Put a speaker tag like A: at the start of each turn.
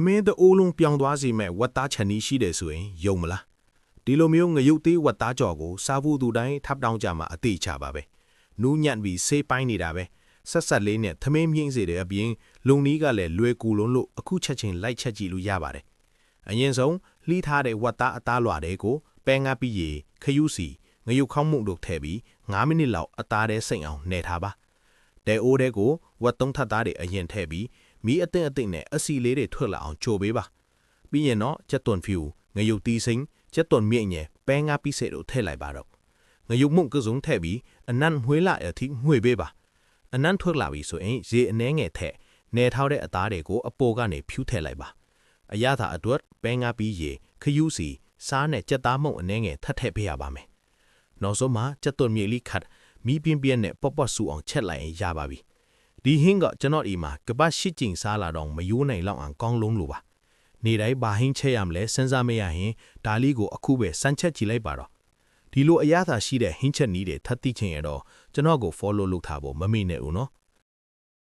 A: မင်းတို့အိုးလုံးပြောင်းသွားစီမဲ့ဝတ်သားချန်နီရှိတယ်ဆိုရင်ယုံမလားဒီလိုမျိုးငရုတ်သေးဝတ်သားကြော်ကိုစားဖို့သူတိုင်းထပ်တောင်းကြမှာအသေးချပါပဲနူးညံ့ပြီးဆေးပိုင်းနေတာပဲဆက်ဆက်လေးနဲ့သမင်းမြင့်စေတဲ့အပြင်လုံနီးကလည်းလွယ်ကူလုံးလို့အခုချက်ချင်းလိုက်ချက်ကြည့်လို့ရပါတယ်အရင်ဆုံးလှီးထားတဲ့ဝတ်သားအသားလွှာတွေကိုပဲငါပြီးရေခယူးစီငရုတ်ခေါင်းမှုန့်တို့ထည့်ပြီး9မိနစ်လောက်အသားထဲစိမ့်အောင်နှဲထားပါတဲအိုးတဲ့ကိုဝတ်သုံးထပ်သားတွေအရင်ထည့်ပြီးမီးအသင့်နဲ့အစီလေးတွေထွက်လာအောင်ချိုပေးပါပြီးရင်တော့ချက်သွန်ဖြူငရုတ်သီးစိမ့်ချက်သွန်မြင့်ညဲပဲငါပြီးစေတို့ထည့်လိုက်ပါတော့ငရုတ်မှုန့်ကစုံထည့်ပြီးအနံ့မွှေးလာအထိငွေပေးပါအနံ့ထွက်လာပြီဆိုရင်ရေအနှဲငယ်ထည့်နယ်ထောက်တဲ့အသားတွေကိုအပေါ်ကနေဖြူးထည့်လိုက်ပါအရသာအတွက်ပဲငါပြီးရေခယူးစီစားနဲ့ကြက်သားမုံအနှဲငယ်ထပ်ထည့်ပေးရပါမယ်နောက်ဆုံးမှာချက်သွန်မြေလိခတ်မီးပြင်းပြင်းနဲ့ပေါ့ဆူအောင်ချက်လိုက်ရင်ရပါပြီဒီဟင်းကကျွန်တော်ဒီမှာကပတ်ရှိကျင်စားလာတော့မယိုးနိုင်လောက်အောင်ကောင်းလုံးလို့ပါနေတိုင်းဘာဟင်းချက်ရမလဲစဉ်းစားမရရင်ဒါလေးကိုအခုပဲစမ်းချက်ကြည့်လိုက်ပါတော့ဒီလိုအရသာရှိတဲ့ဟင်းချက်နည်းတွေထပ်သိချင်ရတော့ကျွန်တော်ကို follow လုပ်ထားဖို့မမေ့နဲ့ဦးနော်